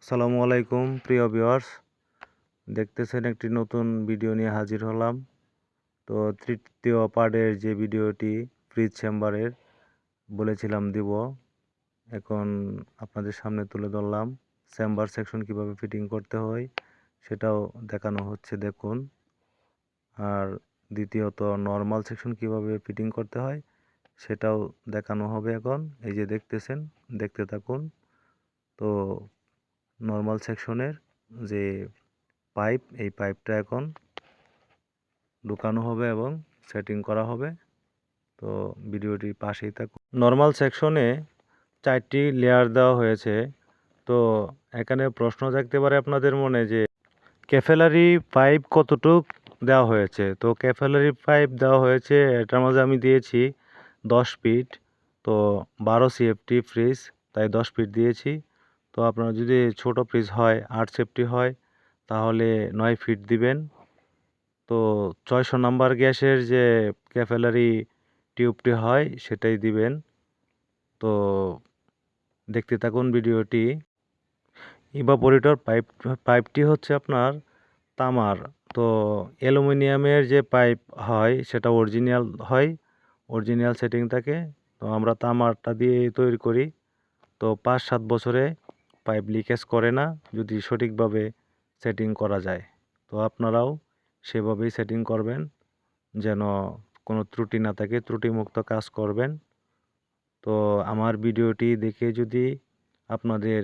আসসালামু আলাইকুম প্রিয় ভিউয়ার্স, দেখতেছেন একটি নতুন ভিডিও নিয়ে হাজির হলাম। তো তৃতীয় পার্টের যে ভিডিওটি ফ্রিজ চেম্বারের বলেছিলাম দিব, এখন আপনাদের সামনে তুলে ধরলাম। চেম্বার সেকশন কিভাবে ফিটিং করতে হয় সেটাও দেখানো হচ্ছে, দেখুন। আর দ্বিতীয়ত নর্মাল সেকশন কিভাবে ফিটিং করতে হয় সেটাও দেখানো হবে এখন। এই যে দেখতেছেন, দেখতে থাকুন। তো নর্মাল সেকশনের যে পাইপ, এই পাইপটা এখন ঢুকানো হবে এবং সেটিং করা হবে। তো ভিডিওটি পাশেই থাকুন। নর্মাল সেকশনে 4টি লেয়ার দেওয়া হয়েছে। তো এখানে প্রশ্ন থাকতে পারে আপনাদের মনে যে ক্যাপিলারি পাইপ কতটুক দেওয়া হয়েছে। তো ক্যাপিলারি পাইপ দেওয়া হয়েছে, এটার মাঝে আমি দিয়েছি 10 ফিট। তো 12 সিএফটি ফ্রিজ, তাই 10 ফিট দিয়েছি। তো আপনার যদি ছোট ফ্রিজ হয়, 8 সিএফটি হয়, তাহলে 9 ফিট দিবেন। তো 600 নাম্বার গ্যাসের যে ক্যাপিলারি টিউবটি হয় সেটাই দিবেন। তো দেখতে থাকুন ভিডিওটি। ইভাপোরেটর পাইপটি হচ্ছে আপনার তামার। তো অ্যালুমিনিয়ামের যে পাইপ হয় সেটা অরিজিনাল হয়, অরিজিনাল সেটিং থাকে। তো আমরা তামারটা দিয়ে তৈরি করি। তো 5-7 বছরে পাইপ লিকেজ করে না যদি সঠিকভাবে সেটিং করা যায়। তো আপনারাও সেভাবেই সেটিং করবেন যেন কোনো ত্রুটি না থাকে, ত্রুটিমুক্ত কাজ করবেন। তো আমার ভিডিওটি দেখে যদি আপনাদের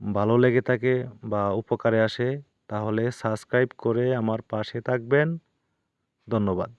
ভালো লেগে থাকে বা উপকারে আসে, তাহলে সাবস্ক্রাইব করে আমার পাশে থাকবেন। ধন্যবাদ।